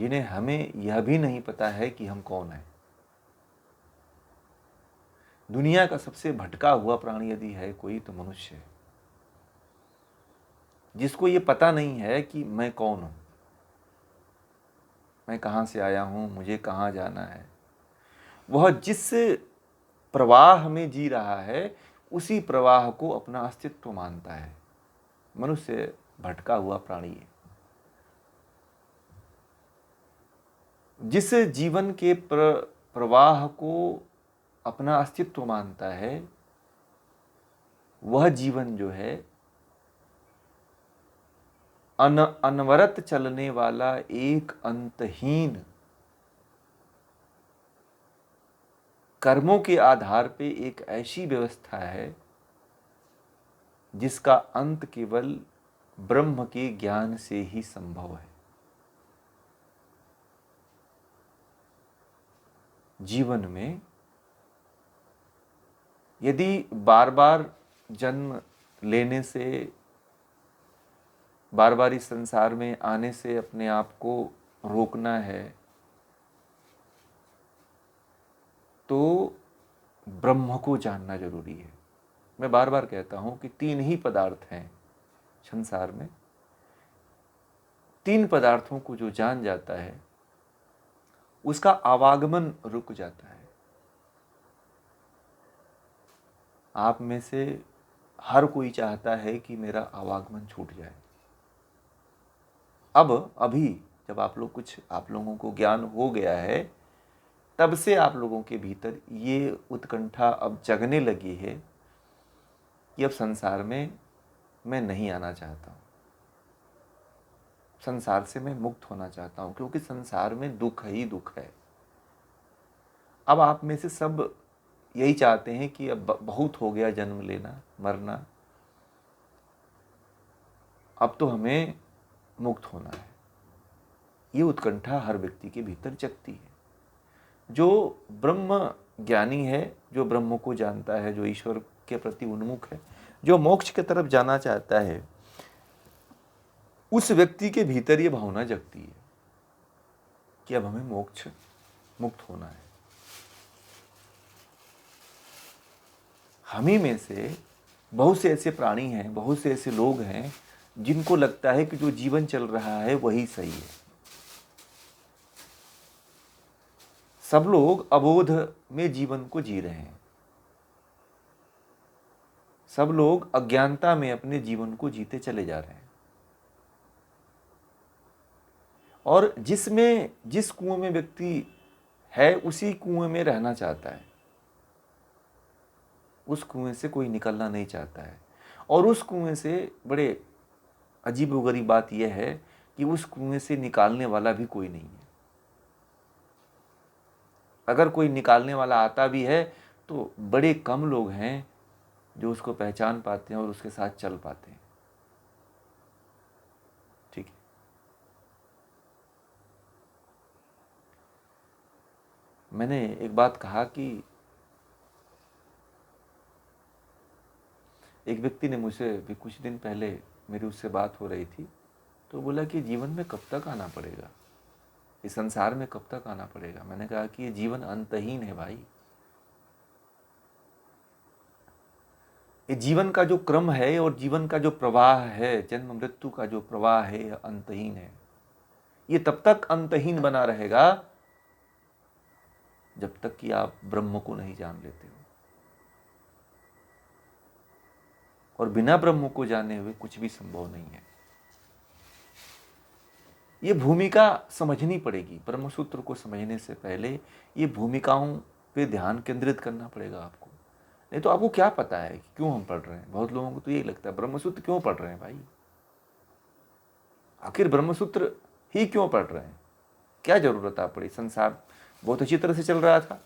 जिन्हें हमें यह भी नहीं पता है कि हम कौन हैं। दुनिया का सबसे भटका हुआ प्राणी यदि है कोई तो मनुष्य है, जिसको ये पता नहीं है कि मैं कौन हूं, मैं कहां से आया हूं, मुझे कहां जाना है। वह जिस प्रवाह में जी रहा है उसी प्रवाह को अपना अस्तित्व मानता है। मनुष्य भटका हुआ प्राणी है। जिस जीवन के प्रवाह को अपना अस्तित्व मानता है, वह जीवन जो है अनवरत चलने वाला एक अंतहीन कर्मों के आधार पे एक ऐसी व्यवस्था है जिसका अंत केवल ब्रह्म के ज्ञान से ही संभव है। जीवन में यदि बार बार जन्म लेने से, बार बार इस संसार में आने से अपने आप को रोकना है, तो ब्रह्म को जानना जरूरी है। मैं बार बार कहता हूं कि 3 ही पदार्थ हैं संसार में। 3 पदार्थों को जो जान जाता है उसका आवागमन रुक जाता है। आप में से हर कोई चाहता है कि मेरा आवागमन छूट जाए। अभी जब आप लोगों को ज्ञान हो गया है, तब से आप लोगों के भीतर ये उत्कंठा अब जगने लगी है कि अब संसार में मैं नहीं आना चाहता हूं, संसार से मैं मुक्त होना चाहता हूं, क्योंकि संसार में दुख ही दुख है। अब आप में से सब यही चाहते हैं कि अब बहुत हो गया जन्म लेना मरना, अब तो हमें मुक्त होना है। ये उत्कंठा हर व्यक्ति के भीतर जगती है। जो ब्रह्म ज्ञानी है, जो ब्रह्म को जानता है, जो ईश्वर के प्रति उन्मुख है, जो मोक्ष की तरफ जाना चाहता है, उस व्यक्ति के भीतर ये भावना जगती है कि अब हमें मोक्ष मुक्त होना है। हम ही में से बहुत से ऐसे प्राणी हैं, बहुत से ऐसे लोग हैं जिनको लगता है कि जो जीवन चल रहा है वही सही है। सब लोग अबोध में जीवन को जी रहे हैं। सब लोग अज्ञानता में अपने जीवन को जीते चले जा रहे हैं। और जिस कुएं में व्यक्ति है उसी कुएं में रहना चाहता है। उस कुएं से कोई निकलना नहीं चाहता है। और उस कुएं से बड़े अजीबोगरीब बात यह है कि उस कुएं से निकालने वाला भी कोई नहीं है। अगर कोई निकालने वाला आता भी है तो बड़े कम लोग हैं जो उसको पहचान पाते हैं और उसके साथ चल पाते हैं। ठीक है। मैंने एक बात कहा कि एक व्यक्ति ने मुझसे भी कुछ दिन पहले मेरी उससे बात हो रही थी, तो बोला कि जीवन में कब तक आना पड़ेगा, इस संसार में कब तक आना पड़ेगा। मैंने कहा कि ये जीवन अंतहीन है भाई। ये जीवन का जो क्रम है और जीवन का जो प्रवाह है, जन्म मृत्यु का जो प्रवाह है, यह अंतहीन है। ये तब तक अंतहीन बना रहेगा जब तक कि आप ब्रह्म को नहीं जान लेते हो। और बिना ब्रह्म को जाने हुए कुछ भी संभव नहीं है। ये भूमिका समझनी पड़ेगी। ब्रह्मसूत्र को समझने से पहले ये भूमिकाओं पे ध्यान केंद्रित करना पड़ेगा आपको। नहीं तो आपको क्या पता है कि क्यों हम पढ़ रहे हैं। बहुत लोगों को तो यही लगता है ब्रह्मसूत्र क्यों पढ़ रहे हैं भाई, आखिर ब्रह्मसूत्र ही क्यों पढ़ रहे हैं, क्या जरूरत आ पड़ी। संसार बहुत अच्छी तरह से चल रहा था,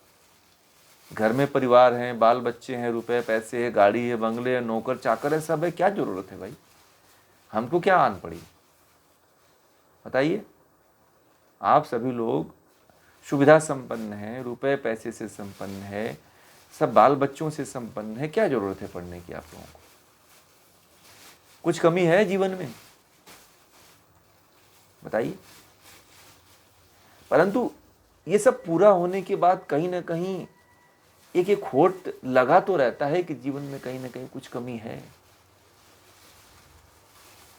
घर में परिवार है, बाल बच्चे हैं, रुपए पैसे है, गाड़ी है, बंगले है, नौकर चाकर है, सब है, क्या जरूरत है भाई, हमको क्या आन पड़ी बताइए। आप सभी लोग सुविधा संपन्न हैं, रुपए पैसे से संपन्न है, सब बाल बच्चों से संपन्न है, क्या जरूरत है पढ़ने की आप लोगों को। कुछ कमी है जीवन में बताइए। परंतु ये सब पूरा होने के बाद कहीं ना कहीं एक खोट लगा तो रहता है कि जीवन में कहीं ना कहीं कुछ कमी है।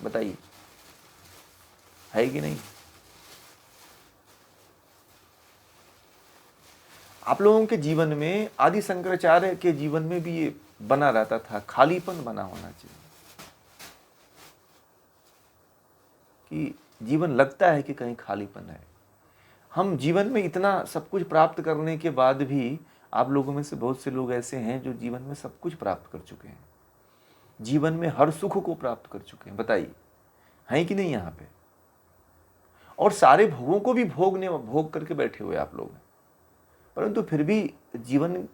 बताइए, है कि नहीं? आप लोगों के जीवन में, आदि शंकराचार्य के जीवन में भी ये बना रहता था, खालीपन बना होना चाहिए कि जीवन लगता है कि कहीं खालीपन है। हम जीवन में इतना सब कुछ प्राप्त करने के बाद भी, आप लोगों में से बहुत से लोग ऐसे हैं जो जीवन में सब कुछ प्राप्त कर चुके हैं, जीवन में हर सुख को प्राप्त कर चुके हैं। बताइए, हैं कि नहीं यहाँ पे? और सारे भोगों को भी भोग करके बैठे हुए आप लोग, परंतु फिर भी जीवन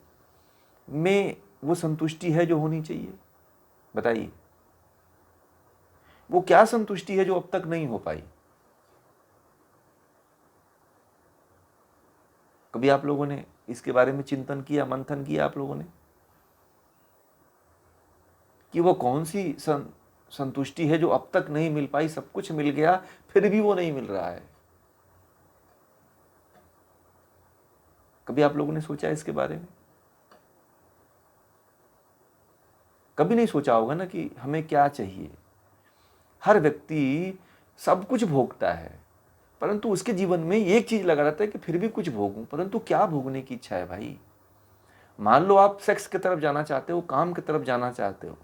में वो संतुष्टि है जो होनी चाहिए। बताइए, वो क्या संतुष्टि है जो अब तक नहीं हो पाई? कभी आप लोगों ने इसके बारे में चिंतन किया, मंथन किया आप लोगों ने कि वो कौन सी संतुष्टि है जो अब तक नहीं मिल पाई? सब कुछ मिल गया फिर भी वो नहीं मिल रहा है। कभी आप लोगों ने सोचा इसके बारे में? कभी नहीं सोचा होगा ना कि हमें क्या चाहिए। हर व्यक्ति सब कुछ भोगता है, परंतु उसके जीवन में एक चीज लगा रहता है कि फिर भी कुछ भोगूं, परंतु क्या भोगने की इच्छा है भाई? मान लो आप सेक्स की तरफ जाना चाहते हो, काम की तरफ जाना चाहते हो,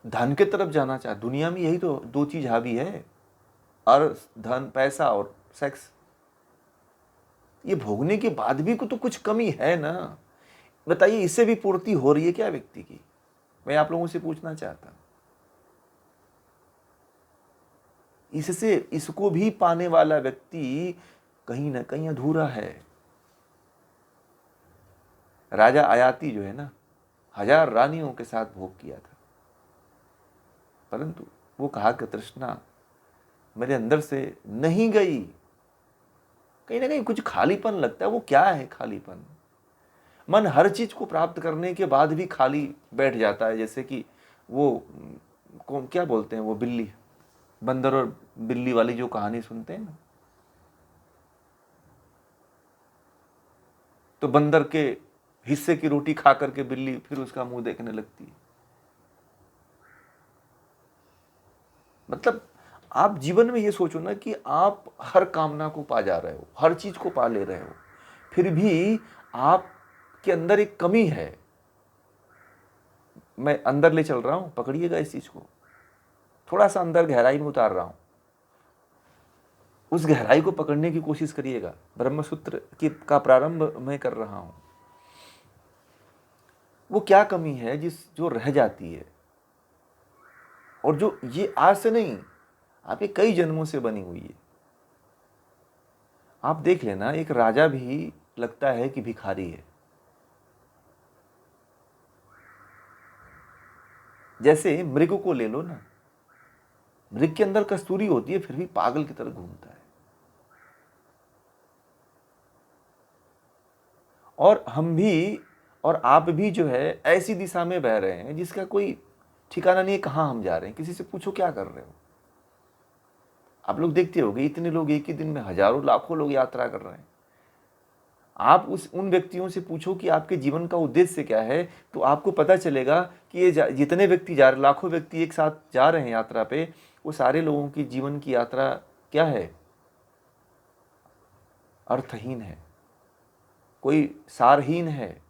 धन की तरफ जाना चाहते, दुनिया में यही तो दो चीज हावी है, और धन, पैसा और सेक्स। ये भोगने के बाद भी तो कुछ कमी है ना। बताइए, इससे भी पूर्ति हो रही है क्या व्यक्ति की? मैं आप लोगों से पूछना चाहता हूं। इससे, इसको भी पाने वाला व्यक्ति कहीं ना कहीं अधूरा है। राजा आयाती जो है ना, 1000 रानियों के साथ भोग किया था, परंतु वो कहा कि तृष्णा मेरे अंदर से नहीं गई। कहीं ना कहीं कुछ खालीपन लगता है। वो क्या है खालीपन? मन हर चीज को प्राप्त करने के बाद भी खाली बैठ जाता है। जैसे कि वो क्या बोलते हैं, वो बिल्ली, बंदर और बिल्ली वाली जो कहानी सुनते हैं ना, तो बंदर के हिस्से की रोटी खा करके बिल्ली फिर उसका मुंह देखने लगती है। मतलब आप जीवन में ये सोचो ना कि आप हर कामना को पा जा रहे हो, हर चीज को पा ले रहे हो, फिर भी आपके अंदर एक कमी है। मैं अंदर ले चल रहा हूं, पकड़िएगा इस चीज को, थोड़ा सा अंदर गहराई में उतार रहा हूं, उस गहराई को पकड़ने की कोशिश करिएगा। ब्रह्मसूत्र की का प्रारंभ मैं कर रहा हूं। वो क्या कमी है जो रह जाती है, और जो ये आज से नहीं, आपके कई जन्मों से बनी हुई है। आप देख लेना, एक राजा भी लगता है कि भिखारी है। जैसे मृग को ले लो ना, मृग के अंदर कस्तूरी होती है, फिर भी पागल की तरह घूमता है। और हम भी और आप भी जो है ऐसी दिशा में बह रहे हैं जिसका कोई ठिकाना नहीं है, कहाँ हम जा रहे हैं। किसी से पूछो क्या कर रहे हो। आप लोग देखते होंगे, इतने लोग एक ही दिन में हजारों लाखों लोग यात्रा कर रहे हैं। आप उन व्यक्तियों से पूछो कि आपके जीवन का उद्देश्य क्या है, तो आपको पता चलेगा कि ये जितने व्यक्ति जा रहे, लाखों व्यक्ति एक साथ जा रहे हैं यात्रा पे, वो सारे लोगों की जीवन की यात्रा क्या है? अर्थहीन है, कोई सारहीन है।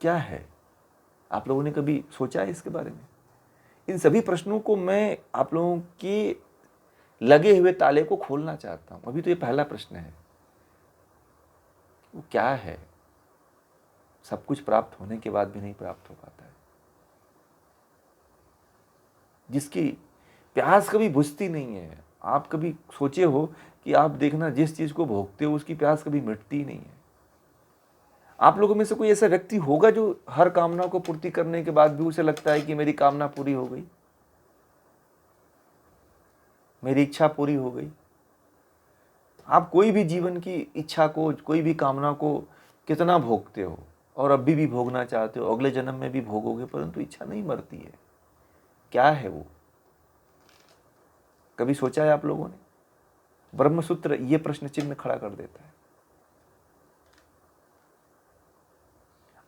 क्या है? आप लोगों ने कभी सोचा है इसके बारे में? इन सभी प्रश्नों को मैं आप लोगों के लगे हुए ताले को खोलना चाहता हूं। अभी तो ये पहला प्रश्न है, वो क्या है? सब कुछ प्राप्त होने के बाद भी नहीं प्राप्त हो पाता है। जिसकी प्यास कभी बुझती नहीं है। आप कभी सोचे हो कि आप देखना, जिस चीज को भोगते हो उसकी प्यास कभी मिटती नहीं है। आप लोगों में से कोई ऐसा व्यक्ति होगा जो हर कामना को पूर्ति करने के बाद भी उसे लगता है कि मेरी कामना पूरी हो गई, मेरी इच्छा पूरी हो गई? आप कोई भी जीवन की इच्छा को, कोई भी कामना को कितना भोगते हो, और अभी भी भोगना चाहते हो, अगले जन्म में भी भोगोगे, परंतु इच्छा नहीं मरती है। क्या है वो? कभी सोचा है आप लोगों ने? ब्रह्मसूत्र ये प्रश्न चिन्ह खड़ा कर देता है।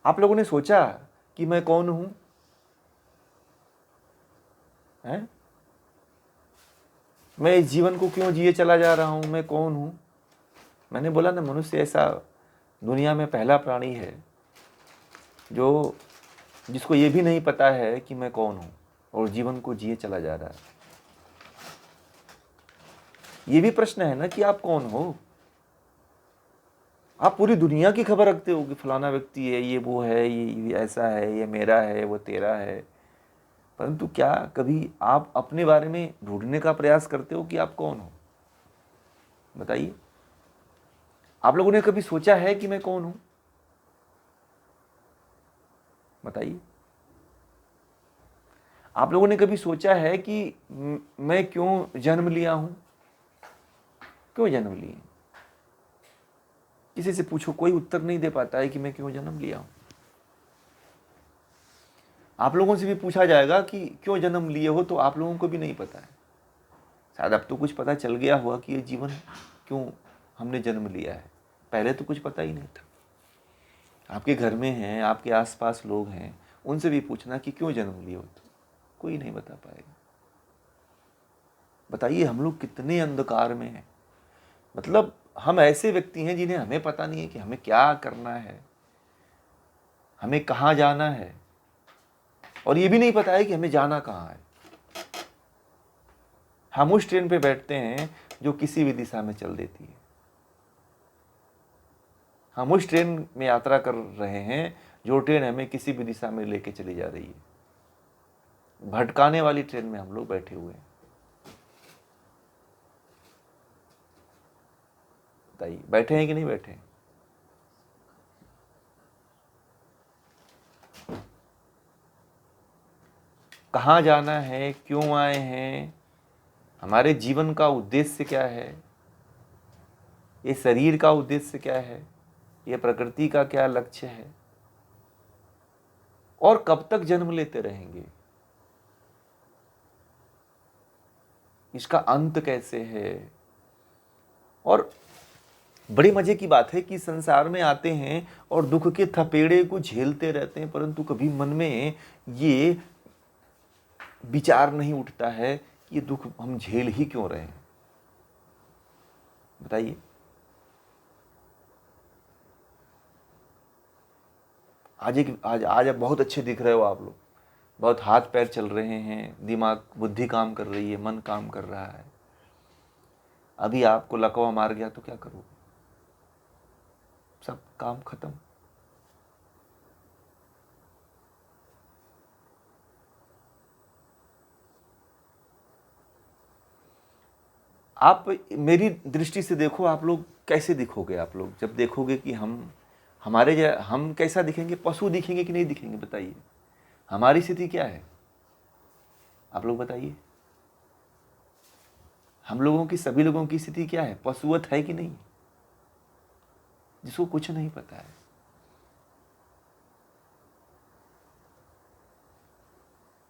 आप लोगों ने सोचा कि मैं कौन हूं? हैं? मैं इस जीवन को क्यों जिए चला जा रहा हूं? मैं कौन हूं? मैंने बोला ना, मनुष्य ऐसा दुनिया में पहला प्राणी है जो जिसको ये भी नहीं पता है कि मैं कौन हूं और जीवन को जिए चला जा रहा है। ये भी प्रश्न है ना कि आप कौन हो। आप पूरी दुनिया की खबर रखते हो कि फलाना व्यक्ति है, ये वो है, ये ऐसा है, ये मेरा है, वो तेरा है, परंतु क्या कभी आप अपने बारे में ढूंढने का प्रयास करते हो कि आप कौन हो? बताइए, आप लोगों ने कभी सोचा है कि मैं कौन हूं? बताइए, आप लोगों ने कभी सोचा है कि मैं क्यों जन्म लिया हूं? क्यों जन्म लिए? किसी से पूछो, कोई उत्तर नहीं दे पाता है कि मैं क्यों जन्म लिया हूं। आप लोगों से भी पूछा जाएगा कि क्यों जन्म लिए हो, तो आप लोगों को भी नहीं पता है। शायद अब तो कुछ पता चल गया हुआ कि ये जीवन क्यों हमने जन्म लिया है, पहले तो कुछ पता ही नहीं था। आपके घर में हैं, आपके आसपास लोग हैं, उनसे भी पूछना कि क्यों जन्म लिए हो, तो कोई नहीं बता पाएगा। बताइए, हम लोग कितने अंधकार में हैं। मतलब हम ऐसे व्यक्ति हैं जिन्हें हमें पता नहीं है कि हमें क्या करना है, हमें कहाँ जाना है, और ये भी नहीं पता है कि हमें जाना कहाँ है। हम उस ट्रेन पे बैठते हैं जो किसी भी दिशा में चल देती है। हम उस ट्रेन में यात्रा कर रहे हैं जो ट्रेन हमें किसी भी दिशा में लेके चली जा रही है। भटकाने वाली ट्रेन में हम लोग बैठे हुए हैं। बताइए, बैठे हैं कि नहीं बैठे हैं? कहाँ जाना है, क्यों आए हैं, हमारे जीवन का उद्देश्य क्या है, ये शरीर का उद्देश्य क्या है, ये प्रकृति का क्या लक्ष्य है, और कब तक जन्म लेते रहेंगे, इसका अंत कैसे है। और बड़ी मजे की बात है कि संसार में आते हैं और दुख के थपेड़े को झेलते रहते हैं, परंतु कभी मन में ये विचार नहीं उठता है कि ये दुख हम झेल ही क्यों रहे हैं। बताइए, आज आप बहुत अच्छे दिख रहे हो, आप लोग बहुत हाथ पैर चल रहे हैं, दिमाग बुद्धि काम कर रही है, मन काम कर रहा है। अभी आपको लकवा मार गया तो क्या करोगे? सब काम खत्म। आप मेरी दृष्टि से देखो, आप लोग कैसे दिखोगे? आप लोग जब देखोगे कि हम कैसा दिखेंगे? पशु दिखेंगे कि नहीं दिखेंगे? बताइए, हमारी स्थिति क्या है? आप लोग बताइए, हम लोगों की, सभी लोगों की स्थिति क्या है? पशुवत है कि नहीं? जिसको कुछ नहीं पता है,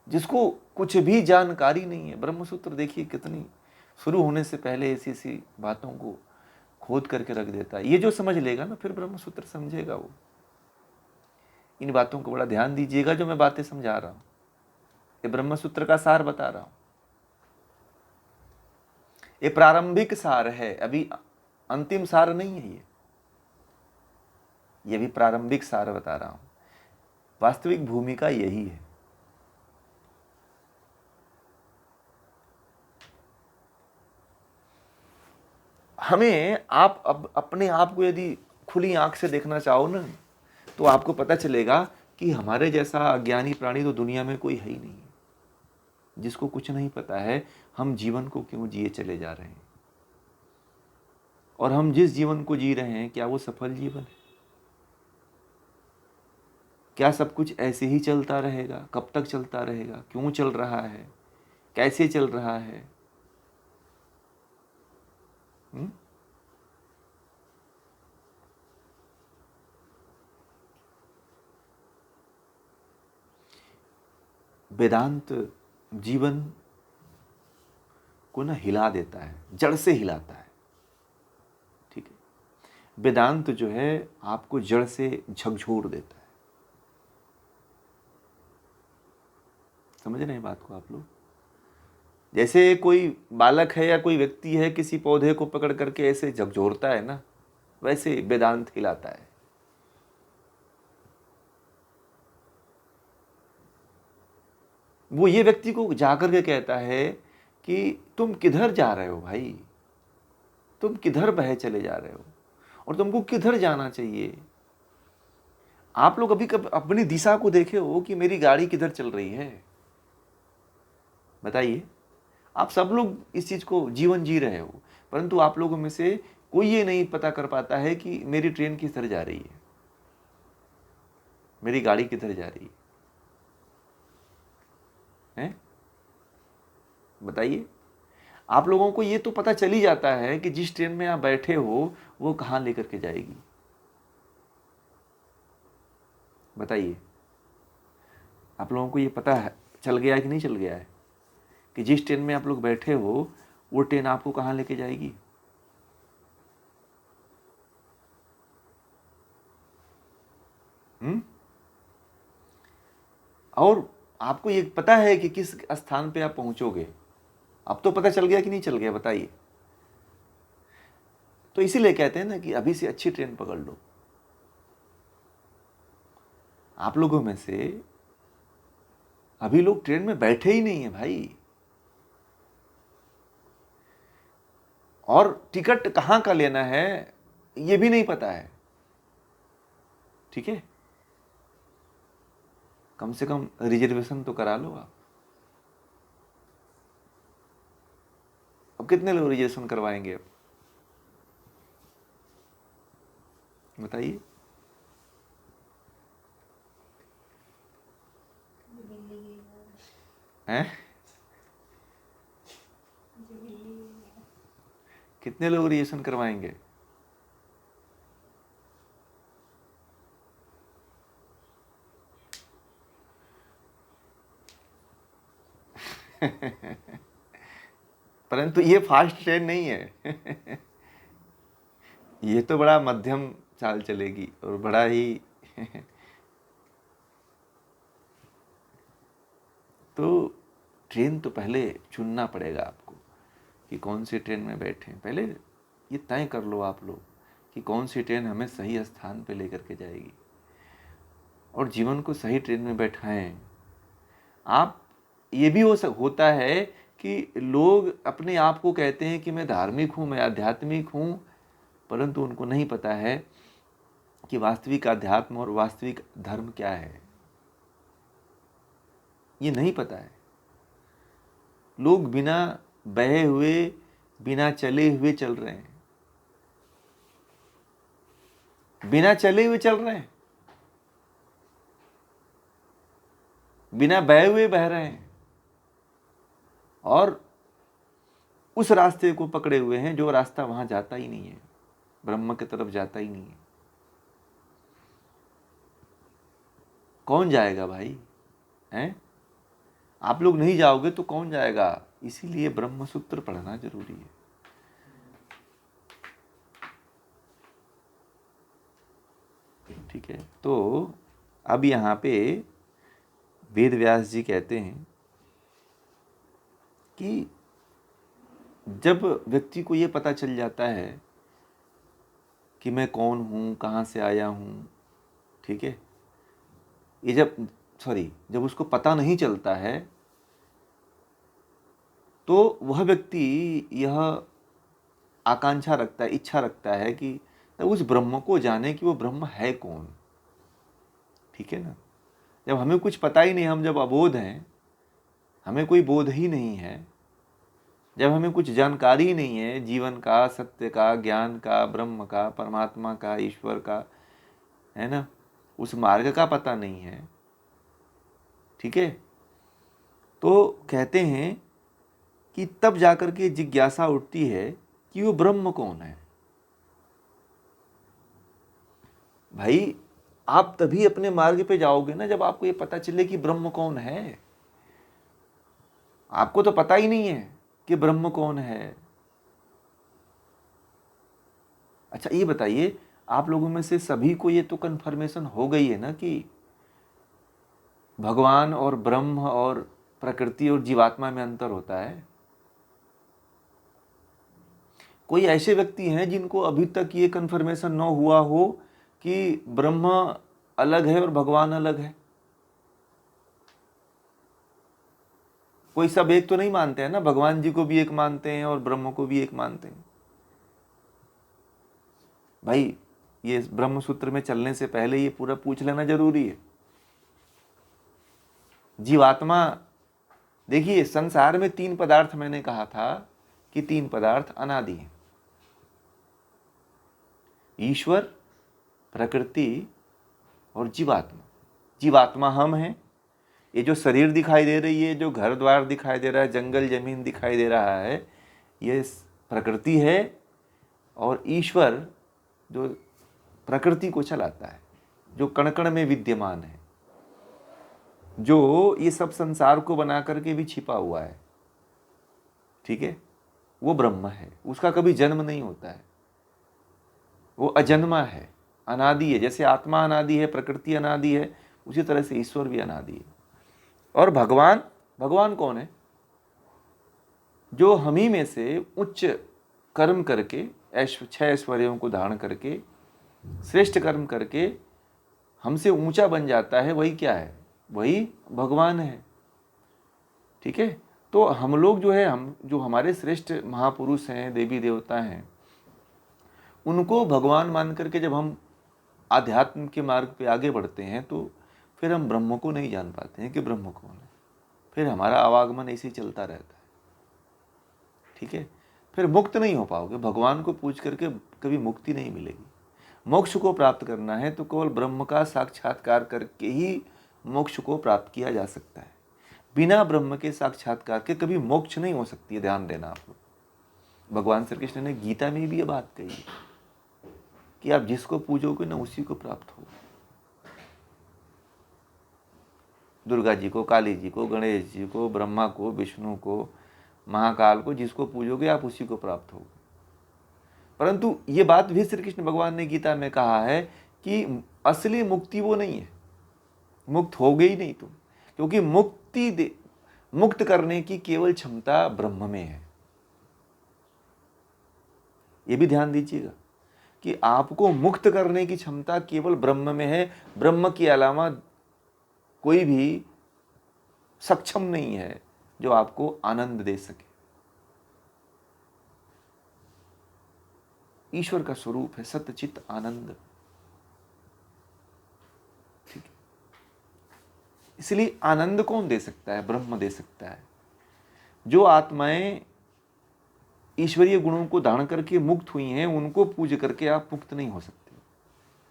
जिसको कुछ भी जानकारी नहीं है। ब्रह्मसूत्र देखिए कितनी शुरू होने से पहले ऐसी ऐसी बातों को खोद करके रख देता है। ये जो समझ लेगा ना, फिर ब्रह्मसूत्र समझेगा वो। इन बातों को बड़ा ध्यान दीजिएगा जो मैं बातें समझा रहा हूं, ये ब्रह्मसूत्र का सार बता रहा हूं। ये प्रारंभिक सार है, अभी अंतिम सार नहीं है। ये भी प्रारंभिक सार बता रहा हूं। वास्तविक भूमिका यही है। हमें आप अब अपने आप को यदि खुली आंख से देखना चाहो ना, तो आपको पता चलेगा कि हमारे जैसा अज्ञानी प्राणी तो दुनिया में कोई है ही नहीं, जिसको कुछ नहीं पता है हम जीवन को क्यों जिए चले जा रहे हैं, और हम जिस जीवन को जी रहे हैं क्या वो सफल जीवन है? क्या सब कुछ ऐसे ही चलता रहेगा? कब तक चलता रहेगा? क्यों चल रहा है? कैसे चल रहा है? हुँ? वेदांत जीवन को ना हिला देता है, जड़ से हिलाता है। ठीक है, वेदांत जो है आपको जड़ से झकझोर देता है। समझ रहे हैं बात को आप लोग? जैसे कोई बालक है या कोई व्यक्ति है, किसी पौधे को पकड़ करके ऐसे झकझोरता है ना, वैसे वेदांत हिलाता है। वो ये व्यक्ति को जाकर के कहता है कि तुम किधर जा रहे हो भाई, तुम किधर बहे चले जा रहे हो और तुमको किधर जाना चाहिए। आप लोग अभी कब अपनी दिशा को देखे हो कि मेरी गाड़ी किधर चल रही है? बताइए। आप सब लोग इस चीज को जीवन जी रहे हो, परंतु आप लोगों में से कोई ये नहीं पता कर पाता है कि मेरी ट्रेन किधर जा रही है, मेरी गाड़ी किधर जा रही है? बताइए। आप लोगों को ये तो पता चल ही जाता है कि जिस ट्रेन में आप बैठे हो वो कहां लेकर के जाएगी। बताइए, आप लोगों को ये पता है, चल गया है कि नहीं चल गया है, कि जिस ट्रेन में आप लोग बैठे हो वो ट्रेन आपको कहां लेके जाएगी? और आपको ये पता है कि किस स्थान पे आप पहुंचोगे? अब तो पता चल गया कि नहीं चल गया? बताइए। तो इसीलिए कहते हैं ना कि अभी से अच्छी ट्रेन पकड़ लो। आप लोगों में से अभी लोग ट्रेन में बैठे ही नहीं है भाई, और टिकट कहां का लेना है ये भी नहीं पता है। ठीक है, कम से कम रिजर्वेशन तो करा लो आप। अब कितने लोग रिजर्वेशन करवाएंगे? अब बताइए। हैं? कितने लोग रिजर्वेशन करवाएंगे? परंतु ये फास्ट ट्रेन नहीं है। ये तो बड़ा मध्यम चाल चलेगी और बड़ा ही तो ट्रेन तो पहले चुनना पड़ेगा आपको कि कौन सी ट्रेन में बैठे। पहले ये तय कर लो आप लोग कि कौन सी ट्रेन हमें सही स्थान पे लेकर के जाएगी, और जीवन को सही ट्रेन में बैठाएं आप। ये भी होता है कि लोग अपने आप को कहते हैं कि मैं धार्मिक हूँ, मैं आध्यात्मिक हूँ, परंतु उनको नहीं पता है कि वास्तविक आध्यात्म और वास्तविक धर्म क्या है। ये नहीं पता है। लोग बिना बहे हुए, बिना चले हुए चल रहे हैं, बिना चले हुए चल रहे हैं, बिना बहे हुए बह रहे हैं, और उस रास्ते को पकड़े हुए हैं जो रास्ता वहां जाता ही नहीं है, ब्रह्म की तरफ जाता ही नहीं है। कौन जाएगा भाई? हैं? आप लोग नहीं जाओगे तो कौन जाएगा? इसीलिए ब्रह्म सूत्र पढ़ना जरूरी है। ठीक है, तो अब यहाँ पे वेद व्यास जी कहते हैं कि जब व्यक्ति को ये पता चल जाता है कि मैं कौन हूँ, कहाँ से आया हूँ, ठीक है, ये जब उसको पता नहीं चलता है तो वह व्यक्ति यह आकांक्षा रखता है, इच्छा रखता है कि उस ब्रह्म को जाने कि वो ब्रह्म है कौन। ठीक है ना? जब हमें कुछ पता ही नहीं, हम जब अबोध हैं, हमें कोई बोध ही नहीं है, जब हमें कुछ जानकारी ही नहीं है जीवन का, सत्य का, ज्ञान का, ब्रह्म का, परमात्मा का, ईश्वर का, है ना, उस मार्ग का पता नहीं है, ठीक है, तो कहते हैं कि तब जाकर के जिज्ञासा उठती है कि वो ब्रह्म कौन है। भाई आप तभी अपने मार्ग पे जाओगे ना जब आपको ये पता चले कि ब्रह्म कौन है। आपको तो पता ही नहीं है, कि ब्रह्म कौन है। अच्छा ये बताइए, आप लोगों में से सभी को ये तो कन्फर्मेशन हो गई है ना कि भगवान और ब्रह्म और प्रकृति और जीवात्मा में अंतर होता है। कोई ऐसे व्यक्ति हैं जिनको अभी तक ये कन्फर्मेशन न हुआ हो कि ब्रह्म अलग है और भगवान अलग है? कोई सब एक तो नहीं मानते हैं ना, भगवान जी को भी एक मानते हैं और ब्रह्म को भी एक मानते हैं। भाई ये ब्रह्म सूत्र में चलने से पहले ये पूरा पूछ लेना जरूरी है। जीवात्मा, देखिए संसार में 3 पदार्थ मैंने कहा था कि 3 पदार्थ अनादि हैं, ईश्वर, प्रकृति और जीवात्मा। जीवात्मा हम हैं, ये जो शरीर दिखाई दे रही है, जो घर द्वार दिखाई दे रहा है, जंगल जमीन दिखाई दे रहा है, ये प्रकृति है। और ईश्वर जो प्रकृति को चलाता है, जो कण कण में विद्यमान है, जो ये सब संसार को बना करके भी छिपा हुआ है, ठीक है, वो ब्रह्म है। उसका कभी जन्म नहीं होता है, वो अजन्मा है, अनादि है। जैसे आत्मा अनादि है, प्रकृति अनादि है, उसी तरह से ईश्वर भी अनादि है। और भगवान, भगवान कौन है? जो हम ही में से उच्च कर्म करके 6 ऐश्वर्यों को धारण करके श्रेष्ठ कर्म करके हमसे ऊंचा बन जाता है, वही क्या है? वही भगवान है। ठीक है, तो हम लोग जो है, हम जो हमारे श्रेष्ठ महापुरुष हैं, देवी देवता हैं, उनको भगवान मान करके जब हम आध्यात्म के मार्ग पे आगे बढ़ते हैं तो फिर हम ब्रह्म को नहीं जान पाते हैं कि ब्रह्म कौन है। फिर हमारा आवागमन ऐसे ही चलता रहता है। ठीक है, फिर मुक्त नहीं हो पाओगे। भगवान को पूछ करके कभी मुक्ति नहीं मिलेगी। मोक्ष को प्राप्त करना है तो केवल ब्रह्म का साक्षात्कार करके ही मोक्ष को प्राप्त किया जा सकता है। बिना ब्रह्म के साक्षात्कार के कभी मोक्ष नहीं हो सकती है। ध्यान देना आप लोग। भगवान श्री कृष्ण ने गीता में भी ये बात कही है कि आप जिसको पूजोगे ना उसी को प्राप्त होगा। दुर्गा जी को, काली जी को, गणेश जी को, ब्रह्मा को, विष्णु को, महाकाल को, जिसको पूजोगे आप उसी को प्राप्त होगे। परंतु ये बात भी श्री कृष्ण भगवान ने गीता में कहा है कि असली मुक्ति वो नहीं है, मुक्त हो गई नहीं तुम, क्योंकि मुक्त करने की केवल क्षमता ब्रह्म में है। ये भी ध्यान दीजिएगा कि आपको मुक्त करने की क्षमता केवल ब्रह्म में है। ब्रह्म के अलावा कोई भी सक्षम नहीं है जो आपको आनंद दे सके। ईश्वर का स्वरूप है सत्यचित आनंद। ठीक है, इसलिए आनंद कौन दे सकता है? ब्रह्म दे सकता है। जो आत्माएं ईश्वरीय गुणों को धारण करके मुक्त हुई हैं, उनको पूज करके आप मुक्त नहीं हो सकते।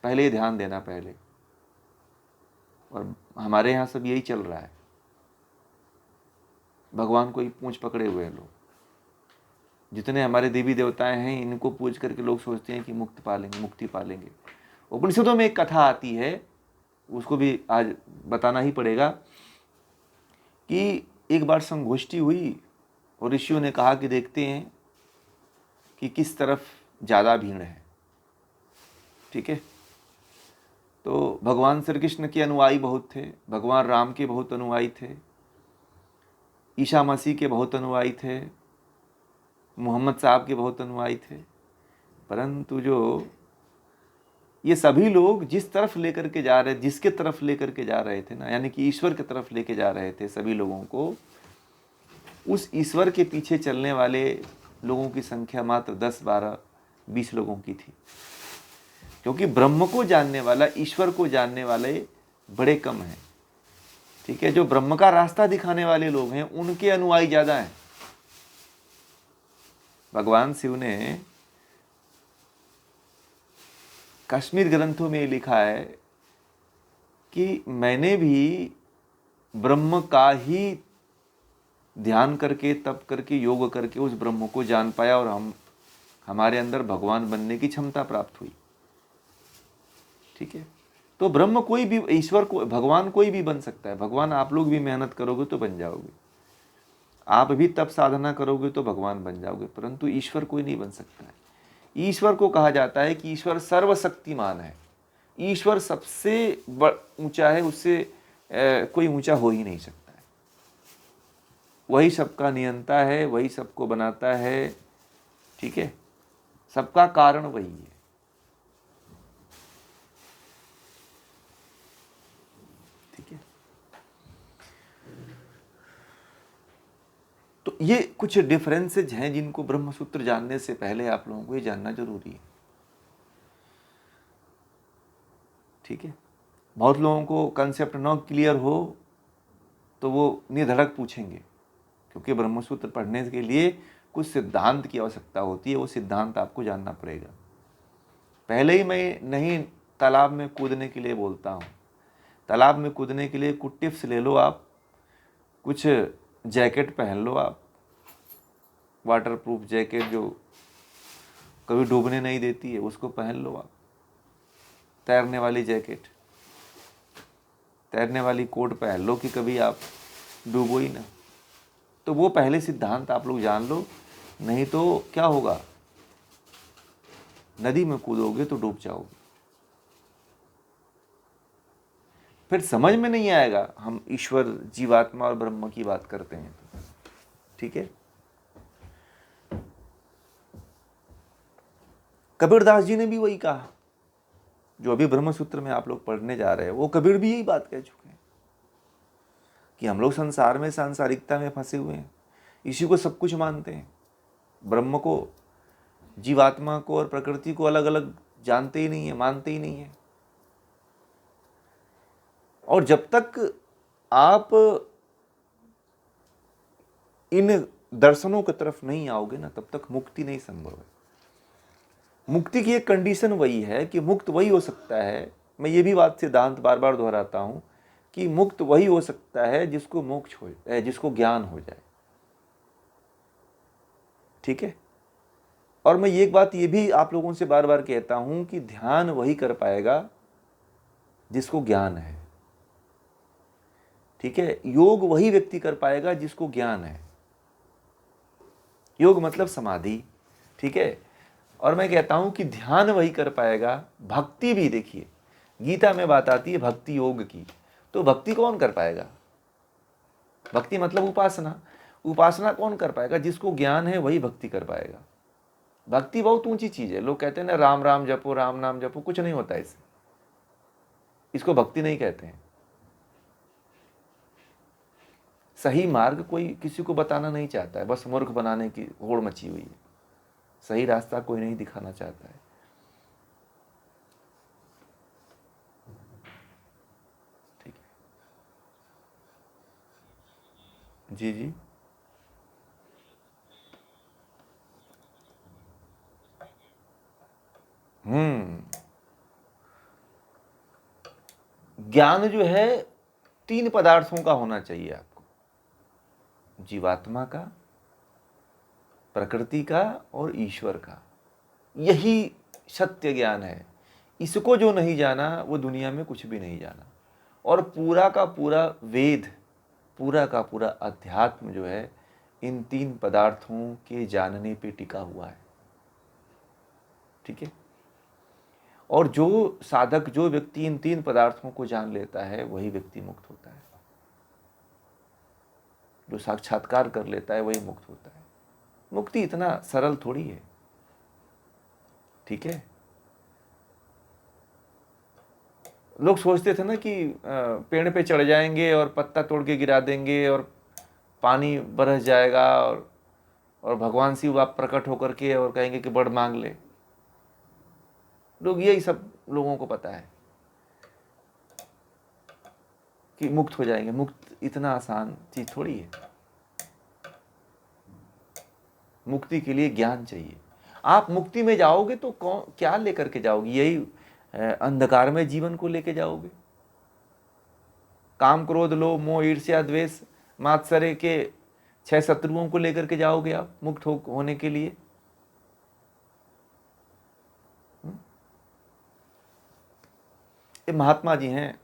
पहले ध्यान देना पहले। और हमारे यहां सब यही चल रहा है। भगवान को ही पूंछ पकड़े हुए लोग। जितने हमारे देवी देवताएं हैं, इनको पूज करके लोग सोचते हैं कि मुक्ति पालेंगे। उपनिषदों में एक कथा आती है, उसको भी आज बताना ही पड़ेगा, कि एक बार संगोष्ठी हुई और ऋषियों ने कहा कि देखते हैं कि किस तरफ ज़्यादा भीड़ है। ठीक है, तो भगवान श्री कृष्ण के अनुयायी बहुत थे, भगवान राम के बहुत अनुयायी थे, ईसा मसीह के बहुत अनुयायी थे, मोहम्मद साहब के बहुत अनुयायी थे। परंतु जो ये सभी लोग जिस तरफ लेकर के जा रहे, जिसके तरफ लेकर के जा रहे थे ना, यानी कि ईश्वर की तरफ लेके जा रहे थे सभी लोगों को, उस ईश्वर के पीछे चलने वाले लोगों की संख्या मात्र 10, 12, 20 लोगों की थी। क्योंकि ब्रह्म को जानने वाला, ईश्वर को जानने वाले बड़े कम हैं। ठीक है, जो ब्रह्म का रास्ता दिखाने वाले लोग हैं उनके अनुयायी ज्यादा हैं। भगवान शिव ने कश्मीर ग्रंथों में लिखा है कि मैंने भी ब्रह्म का ही ध्यान करके, तप करके, योग करके उस ब्रह्म को जान पाया और हमारे अंदर भगवान बनने की क्षमता प्राप्त हुई। ठीक है, तो ब्रह्म कोई भी, ईश्वर को, भगवान कोई भी बन सकता है। भगवान आप लोग भी मेहनत करोगे तो बन जाओगे। आप भी तप साधना करोगे तो भगवान बन जाओगे, परंतु ईश्वर कोई नहीं बन सकता है। ईश्वर को कहा जाता है कि ईश्वर सर्वशक्तिमान है, ईश्वर सबसे ऊंचा है, उससे कोई ऊंचा हो ही नहीं सकता है। वही सबका नियंता है, वही सबको बनाता है, ठीक है, सबका कारण वही है। ठीक है, तो ये कुछ डिफरेंसेज हैं जिनको ब्रह्मसूत्र जानने से पहले आप लोगों को ये जानना जरूरी है। ठीक है, बहुत लोगों को कंसेप्ट न क्लियर हो तो वो निधड़क पूछेंगे, क्योंकि ब्रह्मसूत्र पढ़ने के लिए कुछ सिद्धांत की आवश्यकता होती है, वो सिद्धांत आपको जानना पड़ेगा। पहले ही मैं नहीं तालाब में कूदने के लिए बोलता हूँ, तालाब में कूदने के लिए कुछ टिप्स ले लो आप, कुछ जैकेट पहन लो आप, वाटर प्रूफ जैकेट जो कभी डूबने नहीं देती है उसको पहन लो आप, तैरने वाली जैकेट, तैरने वाली कोट पहन लो कि कभी आप डूबो ही ना। तो वो पहले सिद्धांत आप लोग जान लो, नहीं तो क्या होगा, नदी में कूदोगे तो डूब जाओगे, फिर समझ में नहीं आएगा हम ईश्वर, जीवात्मा और ब्रह्म की बात करते हैं तो। ठीक है, कबीरदास जी ने भी वही कहा, जो अभी ब्रह्मसूत्र में आप लोग पढ़ने जा रहे हैं, वो कबीर भी यही बात कह चुके हैं कि हम लोग संसार में, सांसारिकता में फंसे हुए हैं, इसी को सब कुछ मानते हैं, ब्रह्म को, जीवात्मा को और प्रकृति को अलग अलग जानते ही नहीं है, मानते ही नहीं है। और जब तक आप इन दर्शनों की तरफ नहीं आओगे ना, तब तक मुक्ति नहीं संभव है। मुक्ति की एक कंडीशन वही है कि मुक्त वही हो सकता है, मैं ये भी बात सिद्धांत बार बार दोहराता हूं कि मुक्त वही हो सकता है जिसको मोक्ष हो, जिसको ज्ञान हो जाए। ठीक है, और मैं एक बात ये भी आप लोगों से बार बार कहता हूं कि ध्यान वही कर पाएगा जिसको ज्ञान है। ठीक है, योग वही व्यक्ति कर पाएगा जिसको ज्ञान है, योग मतलब समाधि। ठीक है, और मैं कहता हूं कि ध्यान वही कर पाएगा, भक्ति भी। देखिए गीता में बात आती है भक्ति योग की, तो भक्ति कौन कर पाएगा, भक्ति मतलब उपासना, उपासना कौन कर पाएगा, जिसको ज्ञान है वही भक्ति कर पाएगा। भक्ति बहुत ऊंची चीज है, लोग कहते हैं ना राम राम जपो, राम नाम जपो, कुछ नहीं होता इससे, इसको भक्ति नहीं कहते हैं। सही मार्ग कोई किसी को बताना नहीं चाहता है, बस मूर्ख बनाने की होड़ मची हुई है, सही रास्ता कोई नहीं दिखाना चाहता है। ठीक है, जी जी, ज्ञान जो है 3 पदार्थों का होना चाहिए आपको, जीवात्मा का, प्रकृति का और ईश्वर का। यही सत्य ज्ञान है। इसको जो नहीं जाना वो दुनिया में कुछ भी नहीं जाना। और पूरा का पूरा वेद, पूरा का पूरा अध्यात्म जो है इन 3 पदार्थों के जानने पे टिका हुआ है। ठीक है, और जो साधक, जो व्यक्ति इन 3 पदार्थों को जान लेता है वही व्यक्ति मुक्त होता है, जो साक्षात्कार कर लेता है वही मुक्त होता है। मुक्ति इतना सरल थोड़ी है। ठीक है, लोग सोचते थे ना कि पेड़ पे चढ़ जाएंगे और पत्ता तोड़ के गिरा देंगे और पानी बरस जाएगा और भगवान शिव आप प्रकट होकर के और कहेंगे कि बड़ मांग ले। लोग यही सब लोगों को पता है कि मुक्त हो जाएंगे। मुक्त इतना आसान चीज थोड़ी है। मुक्ति के लिए ज्ञान चाहिए। आप मुक्ति में जाओगे तो कौन क्या लेकर के जाओगे, यही अंधकार में जीवन को लेके जाओगे। काम क्रोध लोभ मोह ईर्ष्या द्वेष मात्सर्य के 6 शत्रुओं को लेकर के जाओगे आप मुक्त होने के लिए। ये महात्मा जी हैं,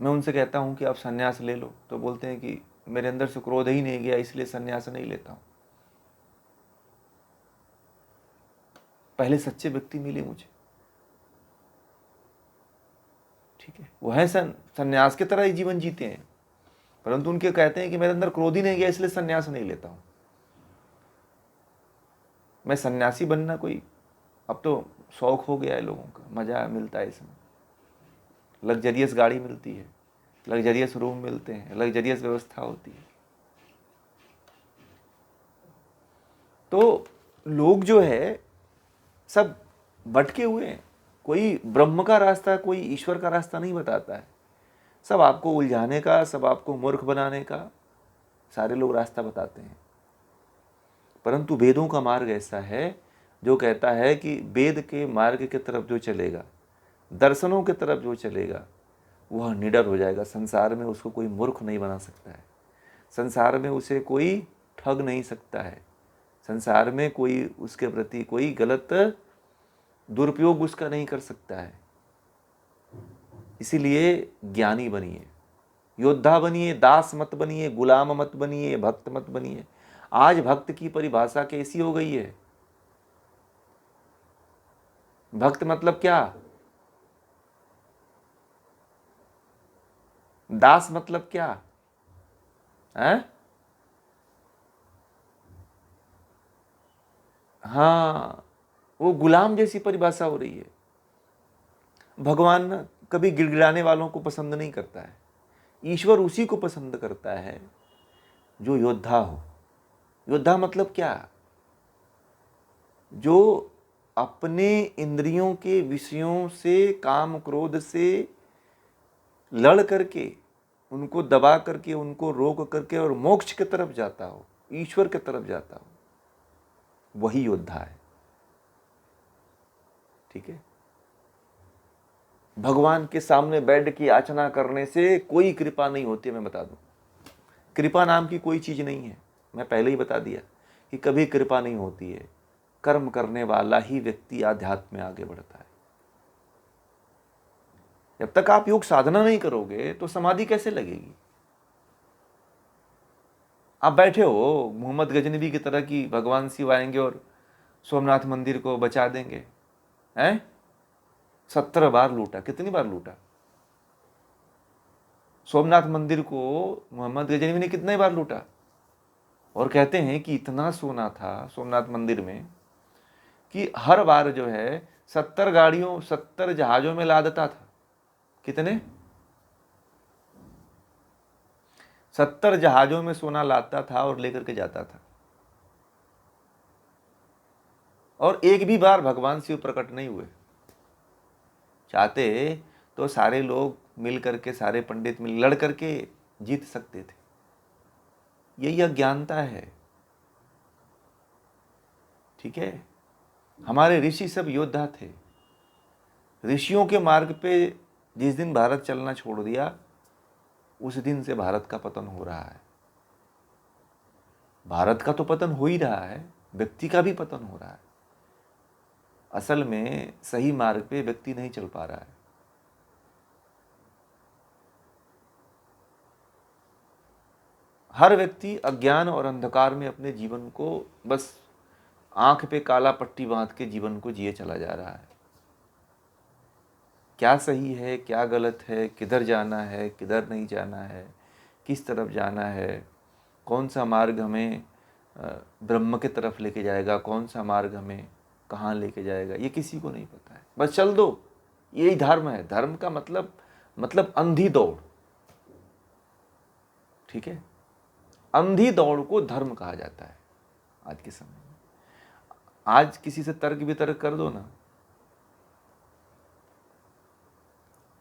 मैं उनसे कहता हूं कि आप सन्यास ले लो तो बोलते हैं कि मेरे अंदर से क्रोध ही नहीं गया, इसलिए संन्यास नहीं लेता हूं। पहले सच्चे व्यक्ति मिले मुझे, ठीक है, वो है संन्यास की तरह ही जीवन जीते हैं, परंतु उनके कहते हैं कि मेरे अंदर क्रोध ही नहीं गया, इसलिए संन्यास नहीं लेता हूं। मैं सन्यासी बनना कोई अब तो शौक हो गया है लोगों का, मजा मिलता है इसमें। लग्जरियस गाड़ी मिलती है, लग्जरियस रूम मिलते हैं, लग्जरियस व्यवस्था होती है। तो लोग जो है सब भटके हुए हैं। कोई ब्रह्म का रास्ता, कोई ईश्वर का रास्ता नहीं बताता है। सब आपको उलझाने का, सब आपको मूर्ख बनाने का सारे लोग रास्ता बताते हैं। परंतु वेदों का मार्ग ऐसा है जो कहता है कि वेद के मार्ग की तरफ जो चलेगा, दर्शनों की तरफ जो चलेगा, वह निडर हो जाएगा। संसार में उसको कोई मूर्ख नहीं बना सकता है, संसार में उसे कोई ठग नहीं सकता है, संसार में कोई उसके प्रति कोई गलत दुरुपयोग उसका नहीं कर सकता है। इसीलिए ज्ञानी बनिए, योद्धा बनिए, दास मत बनिए, गुलाम मत बनिए, भक्त मत बनिए। आज भक्त की परिभाषा कैसी हो गई है? भक्त मतलब क्या? दास मतलब क्या है? हाँ, वो गुलाम जैसी परिभाषा हो रही है। भगवान कभी गिड़गिड़ाने वालों को पसंद नहीं करता है। ईश्वर उसी को पसंद करता है जो योद्धा हो। योद्धा मतलब क्या? जो अपने इंद्रियों के विषयों से, काम क्रोध से लड़ करके, उनको दबा करके, उनको रोक करके और मोक्ष की तरफ जाता हो, ईश्वर की तरफ जाता हो, वही योद्धा है। ठीक है, भगवान के सामने बैठ की याचना करने से कोई कृपा नहीं होती। मैं बता दूं, कृपा नाम की कोई चीज नहीं है। मैं पहले ही बता दिया कि कभी कृपा नहीं होती है। कर्म करने वाला ही व्यक्ति आध्यात्म में आगे बढ़ता है। जब तक आप योग साधना नहीं करोगे तो समाधि कैसे लगेगी? आप बैठे हो मोहम्मद गजनबी की तरह कि भगवान शिव आएंगे और सोमनाथ मंदिर को बचा देंगे, हैं? 17 बार लूटा। कितनी बार लूटा सोमनाथ मंदिर को? मोहम्मद गजनबी ने कितने बार लूटा? और कहते हैं कि इतना सोना था सोमनाथ मंदिर में कि हर बार जो है 70 गाड़ियों, 70 जहाजों में लादता था। कितने? 70 जहाजों में सोना लाता था और लेकर के जाता था। और एक भी बार भगवान शिव प्रकट नहीं हुए। चाहते तो सारे लोग मिल करके, सारे पंडित मिल लड़ करके जीत सकते थे। यही अज्ञानता है। ठीक है, हमारे ऋषि सब योद्धा थे। ऋषियों के मार्ग पे जिस दिन भारत चलना छोड़ दिया, उस दिन से भारत का पतन हो रहा है। भारत का तो पतन हो ही रहा है, व्यक्ति का भी पतन हो रहा है। असल में सही मार्ग पे व्यक्ति नहीं चल पा रहा है। हर व्यक्ति अज्ञान और अंधकार में अपने जीवन को बस आंख पे काला पट्टी बांध के जीवन को जिए चला जा रहा है। क्या सही है, क्या गलत है, किधर जाना है, किधर नहीं जाना है, किस तरफ जाना है, कौन सा मार्ग हमें ब्रह्म की तरफ लेके जाएगा, कौन सा मार्ग हमें कहाँ लेके जाएगा, ये किसी को नहीं पता है। बस चल दो, यही धर्म है। धर्म का मतलब अंधी दौड़। ठीक है, अंधी दौड़ को धर्म कहा जाता है आज के समय में। आज किसी से तर्क वितर्क कर दो ना,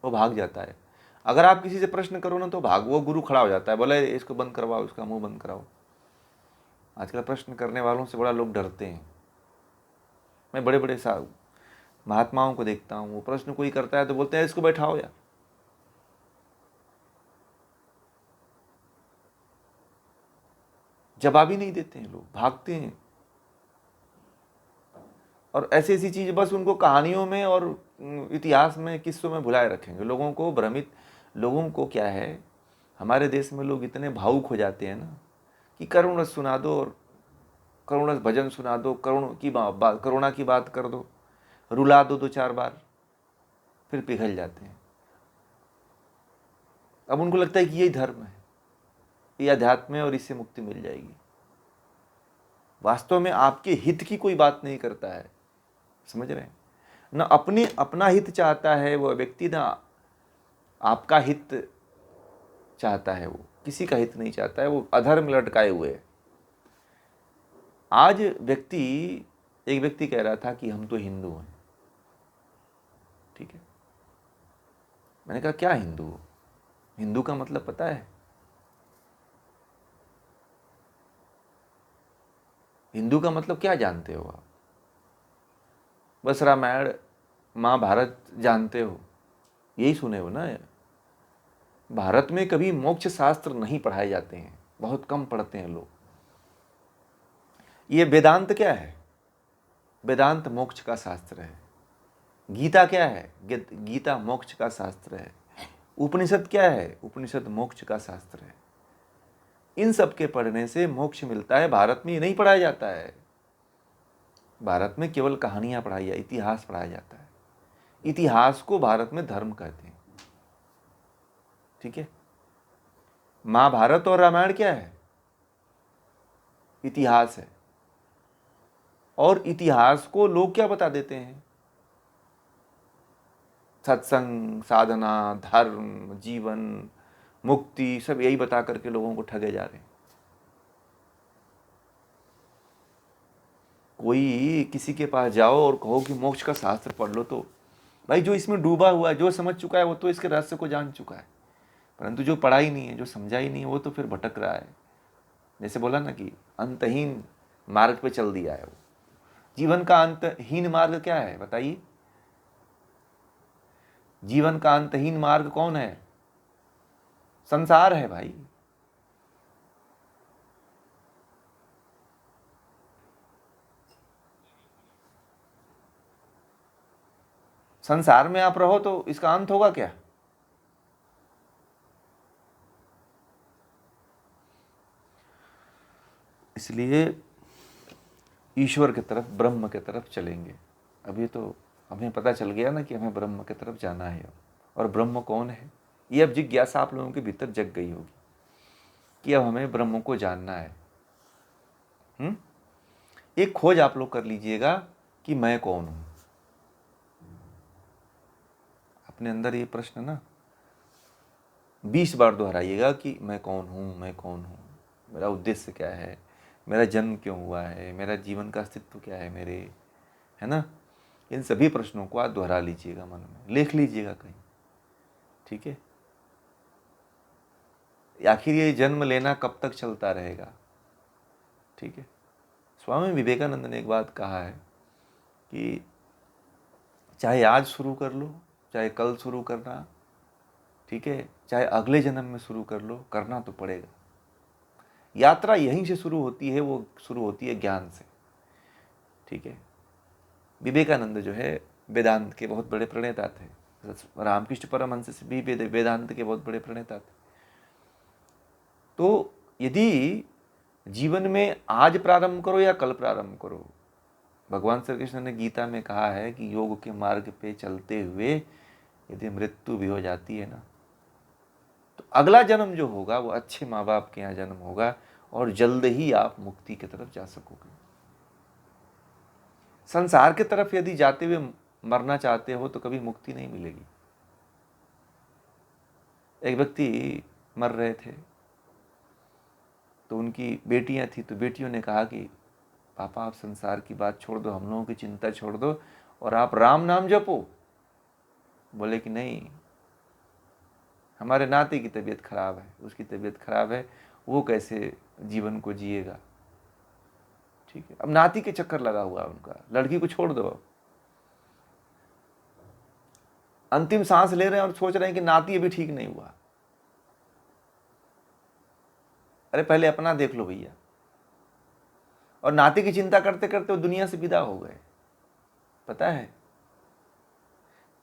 वो भाग जाता है। अगर आप किसी से प्रश्न करो ना तो वो गुरु खड़ा हो जाता है, बोले इसको बंद करवाओ, इसका मुंह बंद कराओ। आजकल प्रश्न करने वालों से बड़ा लोग डरते हैं। मैं बड़े बड़े महात्माओं को देखता हूँ, वो प्रश्न कोई करता है तो बोलते हैं इसको बैठाओ यार। जवाब ही नहीं देते हैं, लोग भागते हैं। और ऐसी ऐसी चीज बस उनको कहानियों में और इतिहास में, किस्सों में भुलाए रखेंगे। लोगों को भ्रमित, लोगों को क्या है, हमारे देश में लोग इतने भावुक हो जाते हैं ना कि करुण सुना दो और करुण भजन सुना दो, करुणा की बात कर दो, रुला दो 2-4 बार, फिर पिघल जाते हैं। अब उनको लगता है कि यही धर्म है, ये अध्यात्म है और इससे मुक्ति मिल जाएगी। वास्तव में आपके हित की कोई बात नहीं करता है, समझ रहे हैं ना? अपना हित चाहता है वो व्यक्ति, ना आपका हित चाहता है, वो किसी का हित नहीं चाहता है, वो अधर्म लटकाए हुए है। आज एक व्यक्ति कह रहा था कि हम तो हिंदू हैं, ठीक है। मैंने कहा क्या हिंदू हो? हिंदू का मतलब पता है? हिंदू का मतलब क्या जानते हो आप? बस रामायण महाभारत जानते हो, यही सुने हो ना? भारत में कभी मोक्ष शास्त्र नहीं पढ़ाए जाते हैं, बहुत कम पढ़ते हैं लोग। ये वेदांत क्या है? वेदांत मोक्ष का शास्त्र है। गीता क्या है? गीता मोक्ष का शास्त्र है। उपनिषद क्या है? उपनिषद मोक्ष का शास्त्र है। इन सब के पढ़ने से मोक्ष मिलता है। भारत में ये नहीं पढ़ाया जाता है। भारत में केवल कहानियां पढ़ाई जाती, इतिहास पढ़ाया जाता है। इतिहास को भारत में धर्म कहते हैं, ठीक है। महाभारत और रामायण क्या है? इतिहास है। और इतिहास को लोग क्या बता देते हैं? सत्संग, साधना, धर्म, जीवन, मुक्ति, सब यही बता करके लोगों को ठगे जा रहे हैं। कोई किसी के पास जाओ और कहो कि मोक्ष का शास्त्र पढ़ लो, तो भाई जो इसमें डूबा हुआ है, जो समझ चुका है, वो तो इसके रहस्य को जान चुका है। परंतु जो पढ़ा ही नहीं है, जो समझा ही नहीं है, वो तो फिर भटक रहा है। जैसे बोला ना कि अंतहीन मार्ग पे चल दिया है वो। जीवन का अंतहीन मार्ग क्या है बताइए? जीवन का अंतहीन मार्ग कौन है? संसार है भाई। संसार में आप रहो तो इसका अंत होगा क्या? इसलिए ईश्वर की तरफ, ब्रह्म की तरफ चलेंगे। अभी तो हमें पता चल गया ना कि हमें ब्रह्म की तरफ जाना है। और ब्रह्म कौन है, ये अब जिज्ञासा आप लोगों के भीतर जग गई होगी कि अब हमें ब्रह्म को जानना है। एक खोज आप लोग कर लीजिएगा कि मैं कौन हूं। अपने अंदर ये प्रश्न ना 20 बार दोहराइएगा कि मैं कौन हूं, मैं कौन हूं, मेरा उद्देश्य क्या है, मेरा जन्म क्यों हुआ है, मेरा जीवन का अस्तित्व क्या है मेरे, है ना? इन सभी प्रश्नों को आप दोहरा लीजिएगा, मन में लिख लीजिएगा कहीं, ठीक है। आखिर ये जन्म लेना कब तक चलता रहेगा, ठीक है। स्वामी विवेकानंद ने एक बात कहा है कि चाहे आज शुरू कर लो, चाहे कल शुरू करना, ठीक है, चाहे अगले जन्म में शुरू कर लो, करना तो पड़ेगा। यात्रा यहीं से शुरू होती है, वो शुरू होती है ज्ञान से, ठीक है। विवेकानंद जो है वेदांत के बहुत बड़े प्रणेता थे। रामकृष्ण परमहंस से भी वेदांत के बहुत बड़े प्रणेता थे। तो यदि जीवन में आज प्रारंभ करो या कल प्रारंभ करो, भगवान श्री कृष्ण ने गीता में कहा है कि योग के मार्ग पे चलते हुए यदि मृत्यु भी हो जाती है ना, तो अगला जन्म जो होगा वो अच्छे माँ बाप के यहाँ जन्म होगा और जल्द ही आप मुक्ति की तरफ जा सकोगे। संसार की तरफ यदि जाते हुए मरना चाहते हो तो कभी मुक्ति नहीं मिलेगी। एक व्यक्ति मर रहे थे तो उनकी बेटियां थी, तो बेटियों ने कहा कि पापा आप संसार की बात छोड़ दो, हम लोगों की चिंता छोड़ दो और आप राम नाम जपो। बोले कि नहीं, हमारे नाती की तबीयत खराब है, उसकी तबीयत खराब है, वो कैसे जीवन को जिएगा, ठीक है। अब नाती के चक्कर लगा हुआ उनका, लड़की को छोड़ दो। अंतिम सांस ले रहे हैं और सोच रहे हैं कि नाती अभी ठीक नहीं हुआ। अरे पहले अपना देख लो भैया। और नाती की चिंता करते करते वो दुनिया से विदा हो गए, पता है।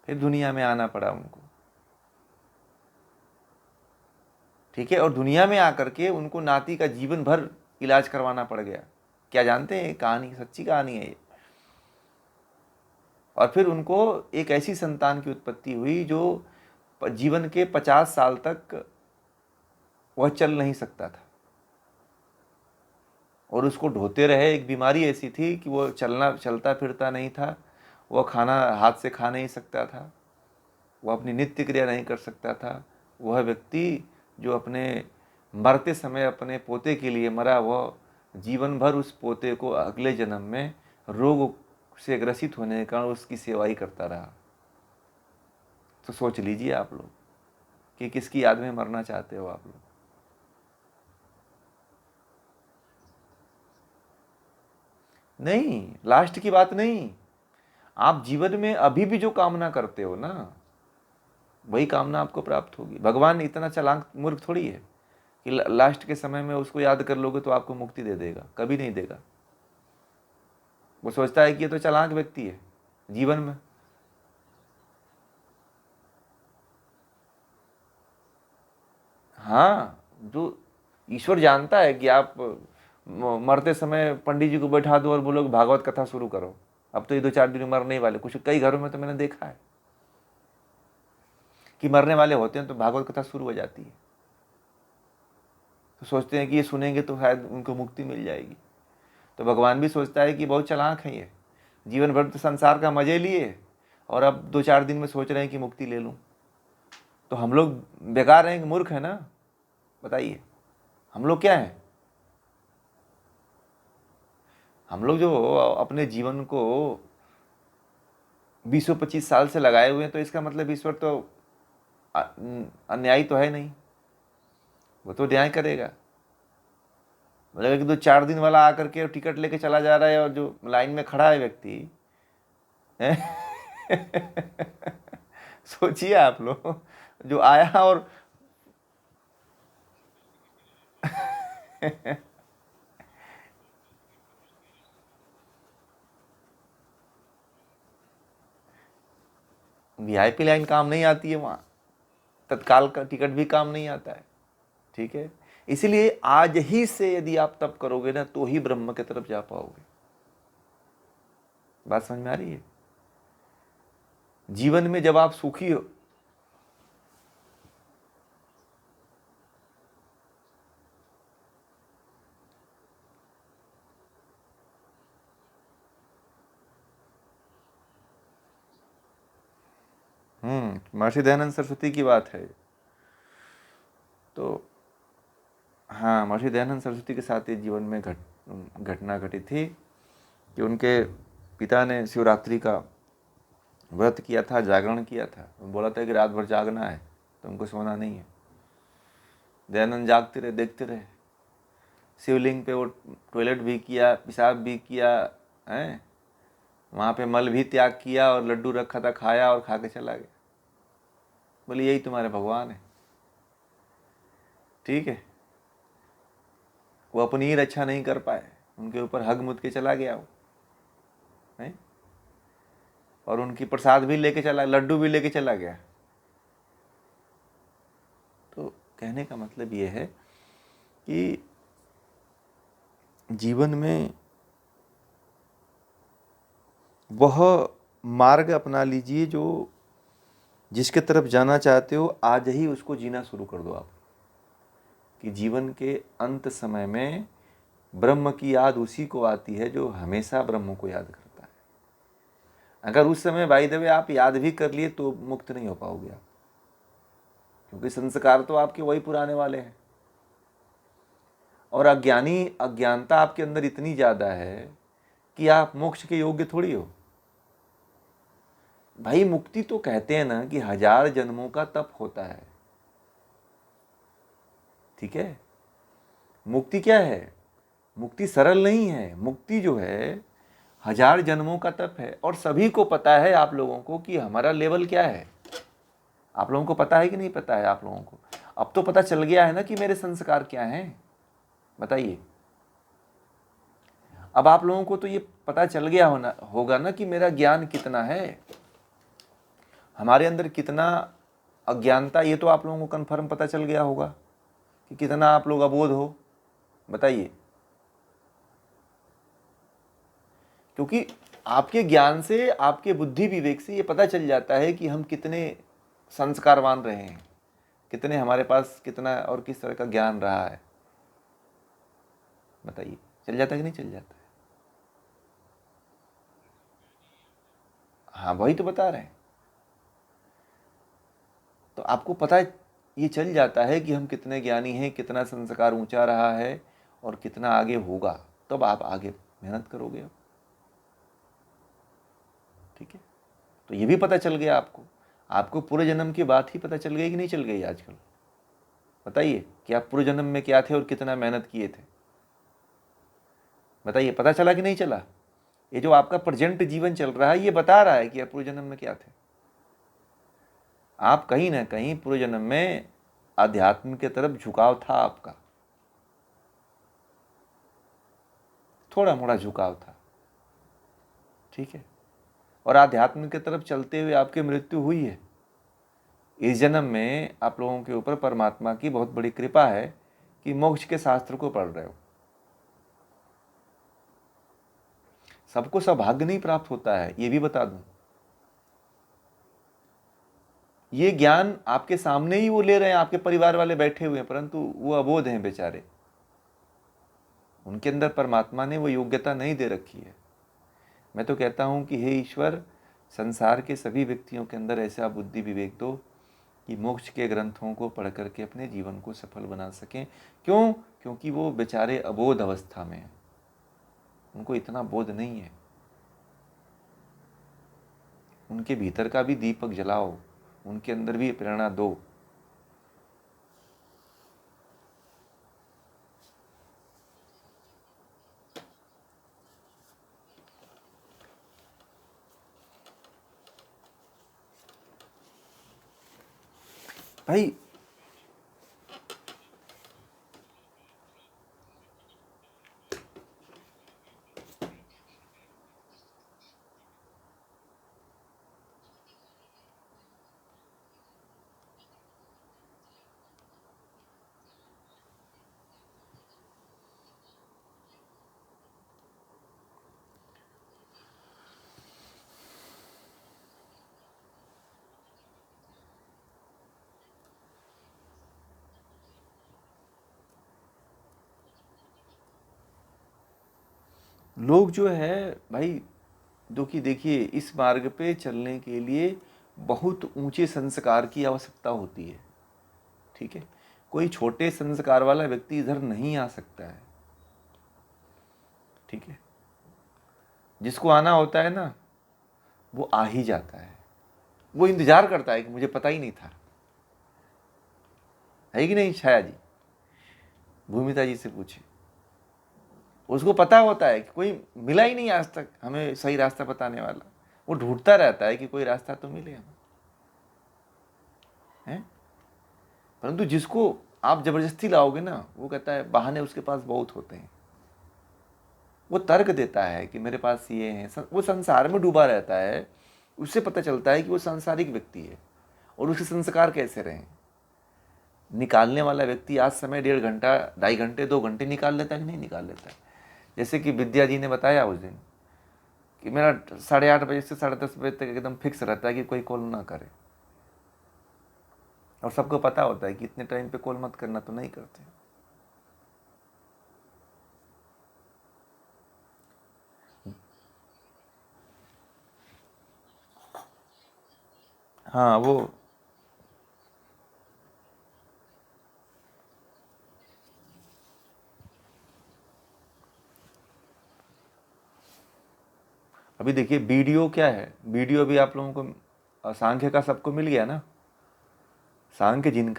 फिर दुनिया में आना पड़ा उनको। ठीक है, और दुनिया में आकर के उनको नाती का जीवन भर इलाज करवाना पड़ गया। क्या जानते हैं, कहानी सच्ची कहानी है ये। और फिर उनको एक ऐसी संतान की उत्पत्ति हुई जो जीवन के 50 साल तक वह चल नहीं सकता था, और उसको ढोते रहे। एक बीमारी ऐसी थी कि वो चलता फिरता नहीं था, वह खाना हाथ से खा नहीं सकता था, वह अपनी नित्य क्रिया नहीं कर सकता था। वह व्यक्ति जो अपने मरते समय अपने पोते के लिए मरा, वह जीवन भर उस पोते को अगले जन्म में रोग से ग्रसित होने के कारण उसकी सेवा ही करता रहा। तो सोच लीजिए आप लोग कि किसकी याद में मरना चाहते हो आप लोग। नहीं, लास्ट की बात नहीं, आप जीवन में अभी भी जो कामना करते हो ना, वही कामना आपको प्राप्त होगी। भगवान इतना चालाक मूर्ख थोड़ी है कि लास्ट के समय में उसको याद कर लोगे तो आपको मुक्ति दे देगा, कभी नहीं देगा। वो सोचता है कि ये तो चालाक व्यक्ति है जीवन में। हाँ, जो ईश्वर जानता है कि आप मरते समय पंडित जी को बैठा दो और बोलो भागवत कथा शुरू करो, अब तो ये 2-4 दिन में मरने ही वाले। कुछ कई घरों में तो मैंने देखा है कि मरने वाले होते हैं तो भागवत कथा शुरू हो जाती है, तो सोचते हैं कि ये सुनेंगे तो शायद उनको मुक्ति मिल जाएगी। तो भगवान भी सोचता है कि बहुत चालाक है ये, जीवन भर तो संसार का मजे लिए और अब 2-4 दिन में सोच रहे हैं कि मुक्ति ले लूँ। तो हम लोग बेकार हैं, मूर्ख है ना? बताइए, हम लोग क्या हैं? हम लोग जो अपने जीवन को 20-25 साल से लगाए हुए हैं, तो इसका मतलब ईश्वर तो अन्यायी तो है नहीं, वो तो न्याय करेगा। मतलब कि 2-4 दिन वाला आकर के टिकट लेके चला जा रहा है और जो लाइन में खड़ा है व्यक्ति है सोचिए आप लोग, जो आया और वीआईपी लाइन काम नहीं आती है वहाँ, तत्काल का टिकट भी काम नहीं आता है। ठीक है, इसीलिए आज ही से यदि आप तप करोगे ना तो ही ब्रह्म की तरफ जा पाओगे। बात समझ में आ रही है? जीवन में जब आप सुखी हो, महर्षि दयानंद सरस्वती की बात है। तो हाँ, महर्षि दयानंद सरस्वती के साथ ये जीवन में घटना घटी थी कि उनके पिता ने शिवरात्रि का व्रत किया था, जागरण किया था। बोला था कि रात भर जागना है, तुमको सोना नहीं है। दयानंद जागते रहे, देखते रहे। शिवलिंग पे वो टॉयलेट भी किया, पेशाब भी किया है, वहाँ पे मल भी त्याग किया और लड्डू रखा था, खाया और खा के चला गया। बोले यही तुम्हारे भगवान है। ठीक है, वो अपनी ही रक्षा नहीं कर पाए, उनके ऊपर हग मुद के चला गया वो है, और उनकी प्रसाद भी लेके चला, लड्डू भी लेके चला गया। तो कहने का मतलब ये है कि जीवन में वह मार्ग अपना लीजिए जो जिसके तरफ जाना चाहते हो, आज ही उसको जीना शुरू कर दो आप। कि जीवन के अंत समय में ब्रह्म की याद उसी को आती है जो हमेशा ब्रह्म को याद करता है। अगर उस समय बाय द वे आप याद भी कर लिए तो मुक्त नहीं हो पाओगे आप, क्योंकि संस्कार तो आपके वही पुराने वाले हैं। और अज्ञानता आपके अंदर इतनी ज़्यादा है कि आप मोक्ष के योग्य थोड़ी हो। भाई मुक्ति तो कहते हैं ना कि 1000 जन्मों का तप होता है। ठीक है, मुक्ति क्या है? मुक्ति सरल नहीं है। मुक्ति जो है 1000 जन्मों का तप है। और सभी को पता है, आप लोगों को, कि हमारा लेवल क्या है। आप लोगों को पता है कि नहीं पता है आप लोगों को? अब तो पता चल गया है ना कि मेरे संस्कार क्या हैं। बताइए, अब आप लोगों को तो ये पता चल गया होगा ना कि मेरा ज्ञान कितना है, हमारे अंदर कितना अज्ञानता, ये तो आप लोगों को कन्फर्म पता चल गया होगा। कि कितना आप लोग अबोध हो, बताइए। क्योंकि आपके ज्ञान से, आपके बुद्धि विवेक से ये पता चल जाता है कि हम कितने संस्कारवान रहे हैं, कितने हमारे पास कितना और किस तरह का ज्ञान रहा है। बताइए, चल जाता है कि नहीं चल जाता है? हाँ, वही तो बता रहे हैं। तो आपको पता ये चल जाता है कि हम कितने ज्ञानी हैं, कितना संस्कार ऊंचा रहा है और कितना आगे होगा, तब आप आगे मेहनत करोगे। ठीक है, तो ये भी पता चल गया आपको। आपको पूरे जन्म की बात ही पता चल गई कि नहीं चल गई आजकल? बताइए कि आप पूरे जन्म में क्या थे और कितना मेहनत किए थे। बताइए, पता चला कि नहीं चला? ये जो आपका प्रेजेंट जीवन चल रहा है ये बता रहा है कि आप पूरे जन्म में क्या थे। आप कहीं ना कहीं पूरे जन्म में अध्यात्म की तरफ झुकाव था आपका, थोड़ा मोड़ा झुकाव था। ठीक है, और आध्यात्म की तरफ चलते हुए आपकी मृत्यु हुई है। इस जन्म में आप लोगों के ऊपर परमात्मा की बहुत बड़ी कृपा है कि मोक्ष के शास्त्र को पढ़ रहे हो। सबको सौभाग्य नहीं प्राप्त होता है, ये भी बता दूं। ये ज्ञान आपके सामने ही वो ले रहे हैं, आपके परिवार वाले बैठे हुए हैं, परंतु वो अबोध हैं बेचारे। उनके अंदर परमात्मा ने वो योग्यता नहीं दे रखी है। मैं तो कहता हूं कि हे ईश्वर, संसार के सभी व्यक्तियों के अंदर ऐसा बुद्धि विवेक दो कि मोक्ष के ग्रंथों को पढ़ करके अपने जीवन को सफल बना सकें। क्यों? क्योंकि वो बेचारे अबोध अवस्था में हैं, उनको इतना बोध नहीं है। उनके भीतर का भी दीपक जलाओ, उनके अंदर भी प्रेरणा दो। भाई लोग जो है भाई, जो कि देखिए, इस मार्ग पे चलने के लिए बहुत ऊंचे संस्कार की आवश्यकता होती है। ठीक है, कोई छोटे संस्कार वाला व्यक्ति इधर नहीं आ सकता है। ठीक है, जिसको आना होता है ना, वो आ ही जाता है। वो इंतजार करता है कि मुझे पता ही नहीं था। है कि नहीं छाया जी? भूमिता जी से पूछे, उसको पता होता है कि कोई मिला ही नहीं आज तक हमें सही रास्ता बताने वाला। वो ढूंढता रहता है कि कोई रास्ता तो मिले हमें, है? परंतु जिसको आप जबरदस्ती लाओगे ना, वो कहता है बहाने उसके पास बहुत होते हैं। वो तर्क देता है कि मेरे पास ये है। वो संसार में डूबा रहता है, उससे पता चलता है कि वो सांसारिक व्यक्ति है और उसके संस्कार कैसे रहे। निकालने वाला व्यक्ति आज समय 1.5 घंटा, 2.5 घंटे, 2 घंटे निकाल लेता है कि नहीं निकाल लेता है। जैसे कि विद्या जी ने बताया उस दिन कि मेरा 8:30 बजे से 10:30 बजे तक एकदम फिक्स रहता है कि कोई कॉल ना करे, और सबको पता होता है कि इतने टाइम पे कॉल मत करना, तो नहीं करते। हाँ, वो अभी देखिए, वीडियो क्या है, वीडियो भी आप लोगों को सांख्य का सबको मिल गया ना। सांख्य जिनका